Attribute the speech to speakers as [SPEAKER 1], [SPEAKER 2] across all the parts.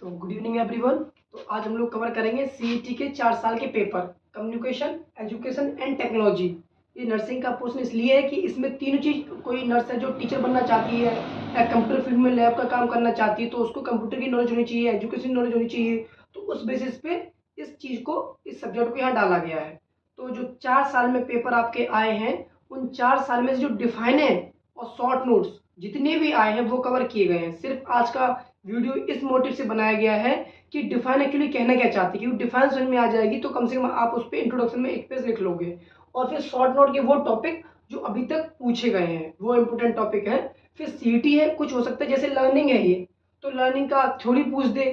[SPEAKER 1] तो good evening everyone. तो आज हम लोग कवर करेंगे सीईटी के 4 साल के paper communication, education and technology. ये नर्सिंग का पोर्शन इसलिए है कि इसमें तीनों चीज़, कोई नर्स है जो टीचर बनना चाहती है या कंप्यूटर फील्ड में लैब का काम करना चाहती है तो उसको कंप्यूटर की नॉलेज होनी चाहिए, एजुकेशन नॉलेज होनी चाहिए। तो उस बेसिस पे इस चीज़ को, इस सब्जेक्ट को यहाँ डाला गया है। तो जो 4 साल में पेपर आपके आए हैं, उन 4 साल में से जो डिफाइन है और शॉर्ट नोट्स जितने भी आए हैं वो कवर किए गए हैं। सिर्फ आज का वीडियो इस मोटिव से बनाया गया है कि डिफाइन एक्चुअली कहना क्या चाहती है, क्योंकि डिफाइन समझ में आ जाएगी तो कम से कम आप उस पर इंट्रोडक्शन में एक पेज लिख लोगे। और फिर शॉर्ट नोट के वो टॉपिक जो अभी तक पूछे गए हैं वो इंपॉर्टेंट टॉपिक है। फिर सीईटी है, कुछ हो सकता है जैसे लर्निंग है ये, तो लर्निंग का थ्योरी पूछ दे,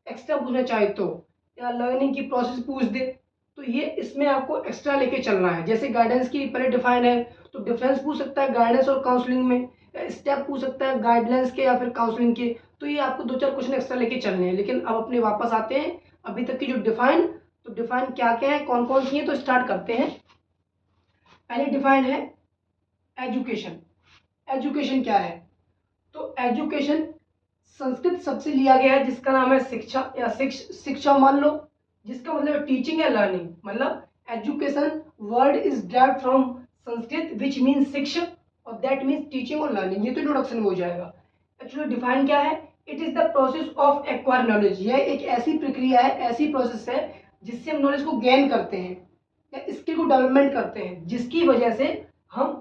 [SPEAKER 1] एक्स्ट्रा पूछना चाहे तो, या लर्निंग की प्रोसेस पूछ दे। तो ये इसमें आपको एक्स्ट्रा लेके चलना है। जैसे गाइडेंस की पहले डिफाइन है तो डिफरेंस पूछ सकता है गाइडेंस और काउंसलिंग में, स्टेप पूछ सकता है गाइडलाइंस के या फिर काउंसलिंग के। तो ये आपको 2-4 क्वेश्चन एक्स्ट्रा लेके चलने हैं। लेकिन अब अपने वापस आते हैं अभी तक की जो डिफाइन, तो डिफाइन क्या क्या है, कौन कौन सी है, तो स्टार्ट करते हैं। पहले डिफाइन है एजुकेशन। एजुकेशन क्या है? तो एजुकेशन संस्कृत शब्द से लिया गया है जिसका नाम है शिक्षा या शिक्षा मान लो, जिसका मतलब टीचिंग या लर्निंग। मतलब education word is derived from Sanskrit which means शिक्षा और दैट मीन्स टीचिंग और लर्निंग। ये तो इंट्रोडक्शन में हो जाएगा। एक्चुअली डिफाइन क्या है? It is the process of acquire knowledge. यह एक ऐसी प्रक्रिया है, ऐसी प्रोसेस है जिससे हम नॉलेज को गेन करते हैं या स्किल को डेवलपमेंट करते हैं, जिसकी वजह से हम,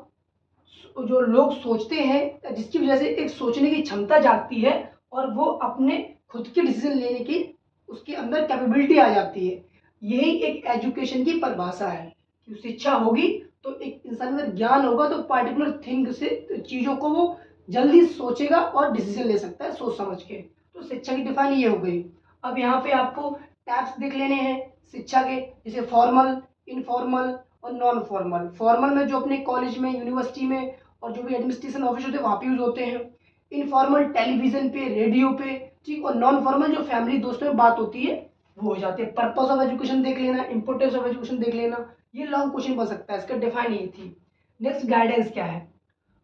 [SPEAKER 1] जो लोग सोचते हैं, जिसकी वजह से एक सोचने की क्षमता जागती है और वो अपने खुद के डिसीजन लेने की उसके अंदर कैपेबिलिटी आ जाती है। यही एक एजुकेशन की परिभाषा है कि शिक्षा होगी तो एक इंसान में ज्ञान होगा तो पार्टिकुलर थिंग से चीज़ों को वो जल्दी सोचेगा और डिसीजन ले सकता है सोच समझ के। तो शिक्षा की डिफाइन ये हो गई। अब यहाँ पे आपको टाइप्स देख लेने हैं शिक्षा के, जैसे फॉर्मल, इनफॉर्मल और नॉन फॉर्मल। फॉर्मल में जो अपने कॉलेज में, यूनिवर्सिटी में और जो भी एडमिनिस्ट्रेशन ऑफिस होते हैं वहाँ पे यूज होते हैं। इनफॉर्मल टेलीविजन पे, रेडियो पे, ठीक। और नॉन फॉर्मल जो फैमिली दोस्तों में बात होती है वो हो जाती है। पर्पस ऑफ एजुकेशन देख लेना, इंपोर्टेंस ऑफ एजुकेशन देख लेना। ये लॉन्ग क्वेश्चन बन सकता है, इसका डिफाइन ये थी। नेक्स्ट गाइडेंस क्या है?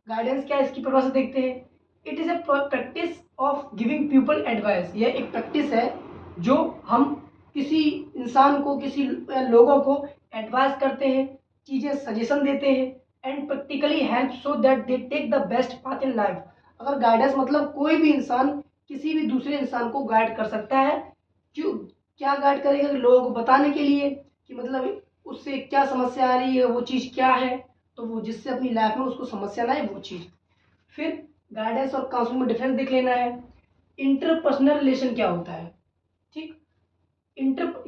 [SPEAKER 1] गाइडेंस क्या है इसकी परिभाषा देखते हैं। It is A practice of giving people advice. यह एक प्रैक्टिस है जो हम किसी इंसान को, किसी लोगों को एडवाइस करते हैं, चीज़ें सजेशन देते हैं and practically help so that they take the best path in life. अगर गाइडेंस मतलब कोई भी इंसान किसी भी दूसरे इंसान को गाइड कर सकता है। क्यों? क्या गाइड करेगा? लोगों को बताने के लिए कि मतलब उससे क्या समस्या आ रही है, वो चीज़ क्या है, तो वो जिससे अपनी लाइफ में उसको समस्या ना आए वो चीज़। फिर गाइडेंस और काउंसलिंग में डिफरेंस देख लेना है। इंटरपर्सनल रिलेशन क्या होता है, ठीक।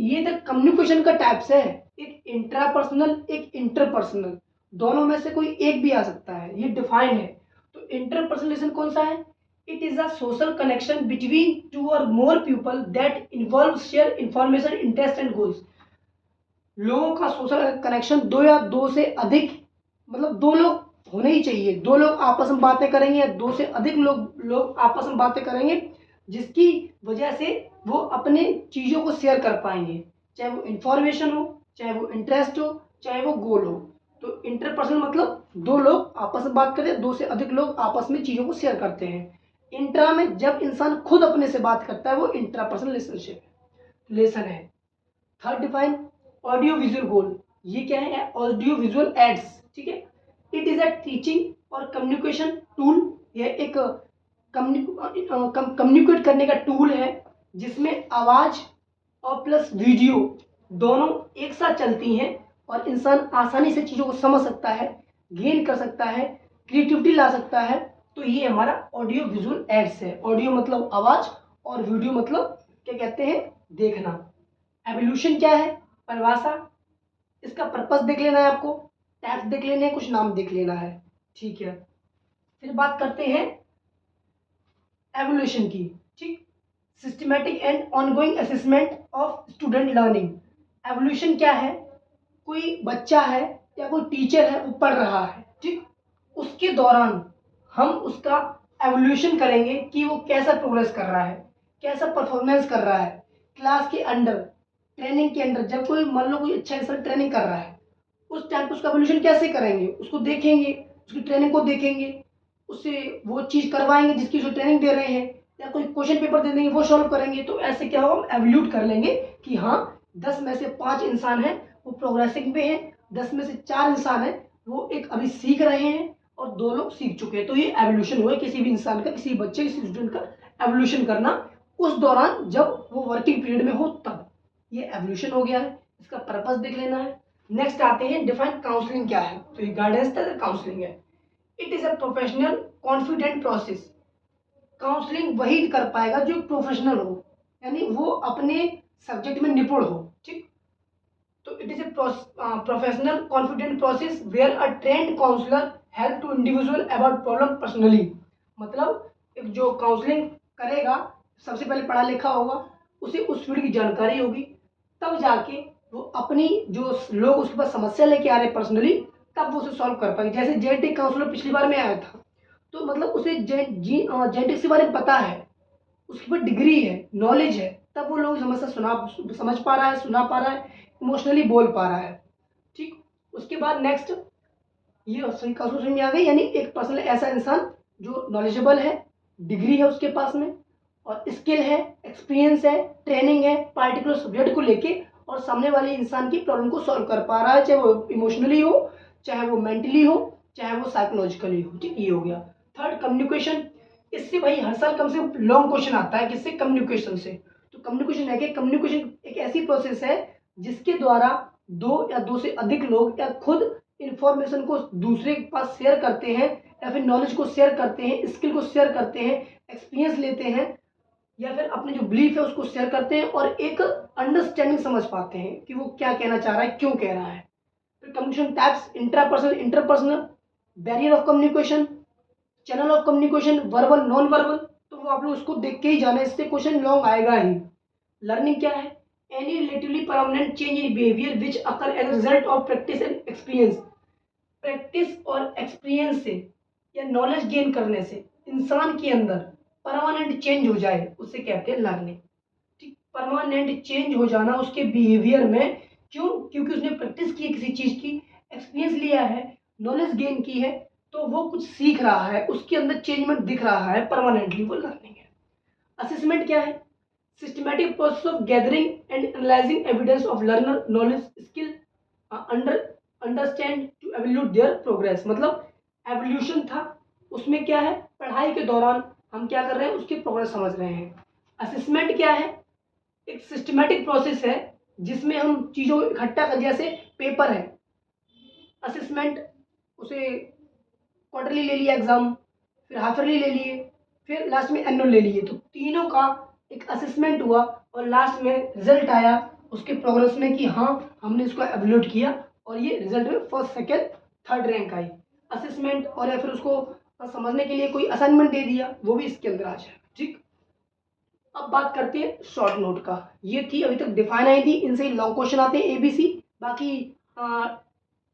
[SPEAKER 1] ये तो कम्युनिकेशन का टाइप्स है, एक इंट्रापर्सनल, एक इंटरपर्सनल। दोनों में से कोई एक भी आ सकता है, ये डिफाइन है। तो इंटरपर्सनल रिलेशन कौन सा है? It is a social connection between two और more people that involve share information, interest and goals. लोगों का सोशल कनेक्शन दो या दो से अधिक, मतलब दो लोग होने ही चाहिए। दो लोग आपस में बातें करेंगे या दो से अधिक लोग आपस में बातें करेंगे, जिसकी वजह से वो अपने चीज़ों को शेयर कर पाएंगे, चाहे वो इंफॉर्मेशन हो, चाहे वो इंटरेस्ट हो, चाहे वो गोल हो। तो इंटरपर्सनल मतलब दो लोग आपस में बात करते हैं, दो से अधिक लोग आपस में चीज़ों को शेयर करते हैं। इंट्रा में जब इंसान खुद अपने से बात करता है वो इंट्रापर्सनल रिलेशनशिप रिलेशन है। थर्ड डिफाइन ऑडियो विजुअल गोल। ये क्या है? ऑडियो विजुअल एड्स, ठीक है। इट इज अ टीचिंग और कम्युनिकेशन टूल। यह एक कम्युनिकेट करने का टूल है जिसमें आवाज और प्लस वीडियो दोनों एक साथ चलती हैं और इंसान आसानी से चीज़ों को समझ सकता है, गेन कर सकता है, क्रिएटिविटी ला सकता है। तो ये हमारा ऑडियो विजुअल एड्स है। ऑडियो मतलब आवाज और वीडियो मतलब क्या कहते हैं, देखना। एवोल्यूशन क्या है? परिभाषा, इसका पर्पस देख लेना है आपको, टैग्स देख लेने हैं, कुछ नाम देख लेना है, ठीक है। फिर बात करते हैं एवोल्यूशन की, ठीक। Systematic and ongoing assessment of student learning. Evolution क्या है? कोई बच्चा है या कोई टीचर है, वो पढ़ रहा है, ठीक। उसके दौरान हम उसका एवोल्यूशन करेंगे कि वो कैसा प्रोग्रेस कर रहा है, कैसा परफॉर्मेंस कर रहा है क्लास के अंडर, ट्रेनिंग के अंदर। जब कोई मान लो कोई अच्छा इंसान ट्रेनिंग कर रहा है, उस टाइम पर उसका एवोल्यूशन कैसे करेंगे? उसको देखेंगे, उसकी ट्रेनिंग को देखेंगे, उससे वो चीज़ करवाएंगे जिसकी उसे ट्रेनिंग दे रहे हैं, या कोई क्वेश्चन पेपर दे देंगे वो सॉल्व करेंगे। तो ऐसे क्या होगा, हम एवल्यूट कर लेंगे कि हाँ 10 में से 5 इंसान हैं वो प्रोग्रेसिंग पे हैं, 10 में से 4 इंसान हैं वो एक अभी सीख रहे हैं और 2 लोग सीख चुके हैं। तो ये एवोल्यूशन हुआ किसी भी इंसान का, किसी बच्चे, किसी स्टूडेंट का एवोल्यूशन करना उस दौरान जब वो वर्किंग पीरियड में हो तब, ये एवोल्यूशन हो गया है। इसका पर्पस देख लेना है। नेक्स्ट आते हैं डिफाइन काउंसलिंग क्या है। तो ये गाइडेंस था, काउंसलिंग है। It is a professional confident process. Counselling वही कर पाएगा जो प्रोफेशनल हो, यानी वो अपने सब्जेक्ट में निपुण हो। ठीक, तो it is a professional confident process where a trained counsellor help to individual about problem personally. मतलब एक जो काउंसलिंग करेगा सबसे पहले पढ़ा लिखा होगा, उसे उस फील्ड की जानकारी होगी, तब जाके वो अपनी जो लोग उसके पास समस्या लेके आ रहे हैं पर्सनली, तब वो उसे सॉल्व कर पाएंगे। जैसे जेनेटिक काउंसलर पिछली बार में आया था, तो मतलब उसे जेनेटिक्स के बारे में पता है, उसके पास डिग्री है, नॉलेज है, तब वो लोग समस्या समझ पा रहा है, सुना पा रहा है, इमोशनली बोल पा रहा है। ठीक, उसके बाद नेक्स्ट ये सही काउंसलर समझ में आ गई, यानी एक पर्सन ऐसा इंसान जो नॉलेजेबल है, डिग्री है उसके पास में, और स्किल है, एक्सपीरियंस है, ट्रेनिंग है पार्टिकुलर सब्जेक्ट को लेके, और सामने वाले इंसान की प्रॉब्लम को सॉल्व कर पा रहा है, चाहे वो इमोशनली हो, चाहे वो मेंटली हो, चाहे वो साइकोलॉजिकली हो। ठीक, ये हो गया। Third, communication. इससे भाई हर साल कम से कम लॉन्ग क्वेश्चन आता है, किससे, कम्युनिकेशन से। तो कम्युनिकेशन है कि कम्युनिकेशन एक ऐसी प्रोसेस है जिसके द्वारा 2 या 2 से अधिक लोग या खुद इंफॉर्मेशन को दूसरे के पास शेयर करते हैं, या फिर नॉलेज को शेयर करते हैं, स्किल को शेयर करते हैं, एक्सपीरियंस लेते हैं, या फिर अपने जो बिलीफ है उसको शेयर करते हैं, और एक अंडरस्टैंडिंग समझ पाते हैं कि वो क्या कहना चाह रहा है, क्यों कह रहा है। फिर communication types, intrapersonal, interpersonal, barrier of communication, channel of communication, verbal, non verbal. तो वो आप लोग उसको देख के ही जाना, इससे क्वेश्चन लॉन्ग आएगा ही। लर्निंग क्या है, any relatively permanent change in behaviour which occur as result of practice and experience. Practice और एक्सपीरियंस से या नॉलेज गेन करने से इंसान के अंदर परमानेंट चेंज हो जाए, उसे कहते हैं लर्निंग। ठीक, परमानेंट चेंज हो जाना उसके बिहेवियर में, क्यों, क्योंकि उसने प्रैक्टिस की है किसी चीज की, एक्सपीरियंस लिया है, नॉलेज गेन की है, तो वो कुछ सीख रहा है, उसके अंदर चेंजमेंट दिख रहा है परमानेंटली, वो लर्निंग है। असेसमेंट क्या है, systematic process of gathering and analysing evidence of learner knowledge skill understand to evaluate their progress. मतलब एवोल्यूशन था, उसमें क्या है, पढ़ाई के दौरान हम क्या कर रहे हैं, उसकी प्रोग्रेस समझ रहे हैं। असेसमेंट क्या है, एक सिस्टमैटिक प्रोसेस है जिसमें हम चीज़ों को इकट्ठा कर, जैसे पेपर है, असेसमेंट, उसे क्वार्टरली ले लिया एग्जाम, फिर हाफ ईयरली ले लिए, फिर लास्ट में एनुअल ले लिए, तो तीनों का एक असेसमेंट हुआ और लास्ट में रिजल्ट आया उसके प्रोग्रेस में कि हाँ हमने इसको एवल्यूट किया और ये रिजल्ट में फर्स्ट, सेकंड, थर्ड रैंक आई। असेसमेंट, और या फिर उसको समझने के लिए कोई असाइनमेंट दे दिया, वो भी इसके अंदर आ जाए। ठीक, अब बात करते हैं शॉर्ट नोट का। ये थी अभी तक डिफाइन आई थी, इनसे लॉन्ग क्वेश्चन आते हैं एबीसी, बाकी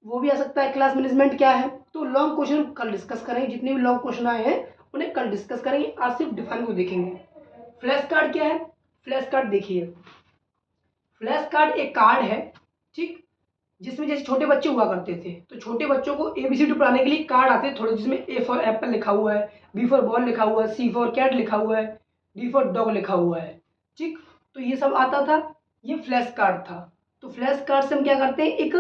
[SPEAKER 1] वो भी आ सकता है क्लास मैनेजमेंट क्या है। तो लॉन्ग क्वेश्चन कल डिस्कस करेंगे, जितने भी लॉन्ग क्वेश्चन आए हैं उन्हें कल डिस्कस करेंगे, आज सिर्फ डिफाइन को देखेंगे। फ्लैश कार्ड क्या है, फ्लैश कार्ड देखिए, फ्लैश कार्ड एक कार्ड है, ठीक, जिसमें जैसे छोटे बच्चे हुआ करते थे, तो छोटे बच्चों को एबीसीडी पढ़ाने के लिए कार्ड आते थे थोड़े, जिसमें ए फॉर एप्पल लिखा हुआ है, बी फॉर बॉल लिखा हुआ है, सी फॉर कैट लिखा हुआ है, डी फॉर डॉग लिखा हुआ है। ठीक, तो ये सब आता था, ये फ्लैश कार्ड था। तो फ्लैश कार्ड से हम क्या करते हैं, एक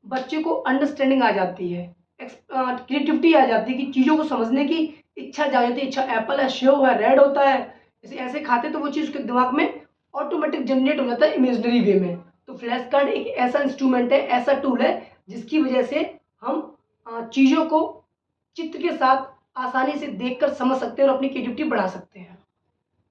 [SPEAKER 1] बच्चे को अंडरस्टैंडिंग आ जाती है, क्रिएटिविटी आ जाती है, कि चीज़ों को समझने की इच्छा जाती है। अच्छा, एप्पल है, सेव है, रेड होता है, ऐसे ऐसे खाते, तो वो चीज़ उसके दिमाग में ऑटोमेटिक जनरेट हो जाता है इमेजिनरी वे में। तो फ्लैश कार्ड एक ऐसा इंस्ट्रूमेंट है, ऐसा टूल है जिसकी वजह से हम चीज़ों को चित्र के साथ आसानी से देखकर समझ सकते हैं और अपनी क्रिएटिविटी बढ़ा सकते हैं।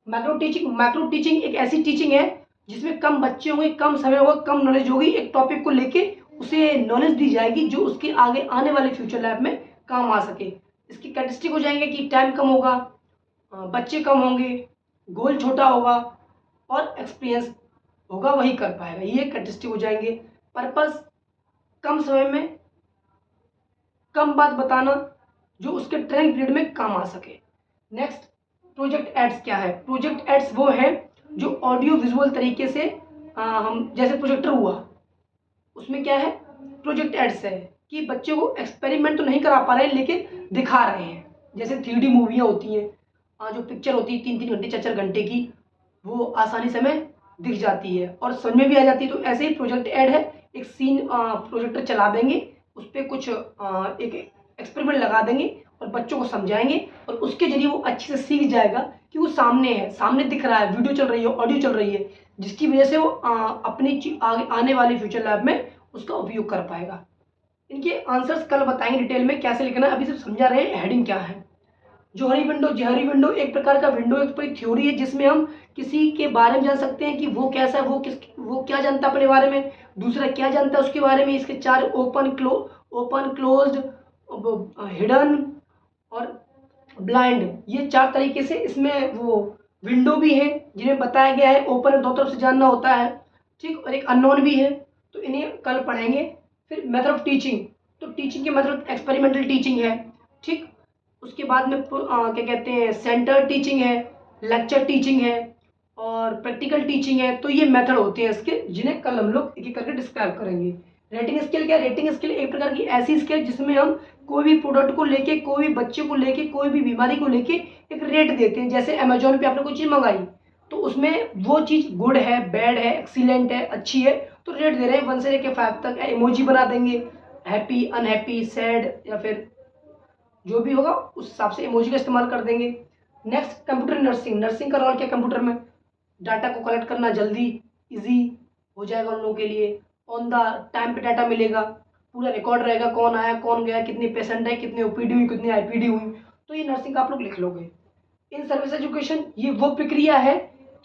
[SPEAKER 1] मैक्रो टीचिंग एक ऐसी टीचिंग है जिसमें कम बच्चे होंगे, कम समय होगा, कम नॉलेज होगी, एक टॉपिक को लेके उसे नॉलेज दी जाएगी जो उसके आगे आने वाले फ्यूचर लाइफ में काम आ सके। इसकी कैरेक्टरिस्टिक हो जाएंगे कि टाइम कम होगा, बच्चे कम होंगे, गोल छोटा होगा, और एक्सपीरियंस होगा, वही कर पाएगा, ये कैरेक्टरिस्टिक हो जाएंगे। पर्पस, कम समय में कम बात बताना जो उसके ट्रेनिंग पीरियड में काम आ सके। नेक्स्ट, प्रोजेक्ट एड्स क्या है, प्रोजेक्ट एड्स वो है जो ऑडियो विजुअल तरीके से हम, जैसे प्रोजेक्टर हुआ, उसमें क्या है, प्रोजेक्ट एड्स है कि बच्चे को एक्सपेरिमेंट तो नहीं करा पा रहे हैं लेकिन दिखा रहे हैं, जैसे 3D मूवियाँ होती हैं, जो पिक्चर होती है 3-3 घंटे 4-4 घंटे की, वो आसानी से हमें दिख जाती है और समझ में भी आ जाती है। तो ऐसे ही प्रोजेक्ट ऐड है, एक सीन प्रोजेक्टर चला देंगे, उस पर कुछ एक एक्सपेरिमेंट लगा देंगे और बच्चों को समझाएंगे और उसके जरिए वो अच्छे से सीख जाएगा कि वो सामने है, सामने दिख रहा है, वीडियो चल रही है, ऑडियो चल रही है, जिसकी वजह से वो अपनी आगे आने वाली फ्यूचर लैब में उसका उपयोग कर पाएगा। इनके आंसर्स कल बताएंगे डिटेल में कैसे लिखना है, अभी सिर्फ समझा रहे हैं हेडिंग क्या है। जोहरी विंडो एक प्रकार का विंडो एक थ्योरी है जिसमें हम किसी के बारे में जान सकते हैं कि वो कैसा है, वो क्या जानता है अपने बारे में, दूसरा क्या जानता है उसके बारे में। इसके 4 ओपन क्लोज्ड, हिडन और ब्लाइंड, ये 4 तरीके से इसमें वो विंडो भी है जिन्हें बताया गया है। ओपन 2 तरफ से जानना होता है, ठीक, और एक अननोन भी है, तो इन्हें कल पढ़ेंगे। फिर मेथड ऑफ टीचिंग, तो टीचिंग के मेथड एक्सपेरिमेंटल टीचिंग है, ठीक। उसके बाद में क्या कहते हैं, सेंटर टीचिंग है, लेक्चर टीचिंग है और प्रैक्टिकल टीचिंग है। तो ये मेथड होते हैं इसके, जिन्हें कल हम लोग एक एक करके डिस्क्राइब करेंगे। रेटिंग स्केल क्या है? रेटिंग स्केल एक प्रकार की ऐसी स्केल जिसमें हम कोई भी प्रोडक्ट को लेके, कोई भी बच्चे को लेके, कोई भी बीमारी को लेके एक रेट देते हैं। जैसे अमेजोन पे आपने कोई चीज़ मंगाई तो उसमें वो चीज़ गुड है, बैड है, एक्सीलेंट है, अच्छी है, तो रेट दे रहे हैं 1 से लेकर 5 तक। इमोजी बना देंगे, हैप्पी, अनहैप्पी, सैड या फिर जो भी होगा उस हिसाब से इमोजी का इस्तेमाल कर देंगे। नेक्स्ट, कंप्यूटर नर्सिंग का रोल क्या कंप्यूटर में? डाटा को कलेक्ट करना जल्दी इजी हो जाएगा उन लोगों के लिए, ऑन द टाइम पे डाटा मिलेगा, पूरा रिकॉर्ड रहेगा, कौन आया कौन गया, कितने पेशेंट है, कितने ओपीडी हुई, कितनी आईपीडी हुई। तो ये नर्सिंग का आप लोग लिख लोगे। इन सर्विस एजुकेशन, ये वो प्रक्रिया है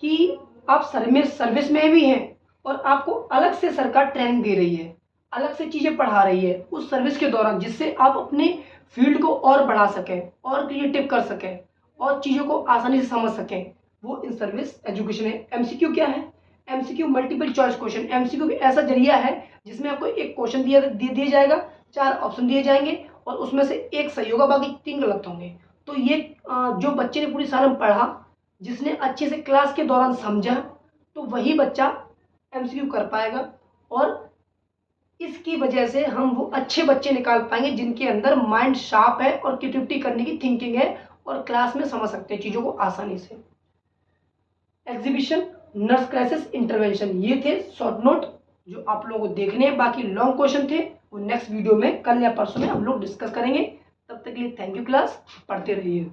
[SPEAKER 1] कि आप सर्विस में भी हैं और आपको अलग से सरकार ट्रेनिंग दे रही है, अलग से चीज़ें पढ़ा रही है उस सर्विस के दौरान, जिससे आप अपने फील्ड को और बढ़ा सकें और क्रिएटिव कर सकें और चीज़ों को आसानी से समझ सकें, वो इन सर्विस एजुकेशन है। एमसीक्यू क्या है? MCQ multiple choice question. MCQ भी ऐसा जरिया है जिसमें आपको एक क्वेश्चन दिया जाएगा, 4 ऑप्शन दिए जाएंगे और उसमें से एक सही होगा, बाकी 3 गलत होंगे। तो ये जो बच्चे ने पूरी साल में पढ़ा, जिसने अच्छे से क्लास के दौरान समझा, तो वही बच्चा एमसीक्यू कर पाएगा और इसकी वजह से हम वो अच्छे बच्चे निकाल पाएंगे जिनके अंदर माइंड शार्प है और क्रिएटिविटी करने की थिंकिंग है और क्लास में समझ सकते हैं चीज़ों को आसानी से। एग्जीबिशन, नर्स क्राइसिस इंटरवेंशन, ये थे शॉर्ट नोट जो आप लोगों को देखने हैं। बाकी लॉन्ग क्वेश्चन थे वो नेक्स्ट वीडियो में कल या परसों में हम लोग डिस्कस करेंगे। तब तक के लिए थैंक यू क्लास, पढ़ते रहिए।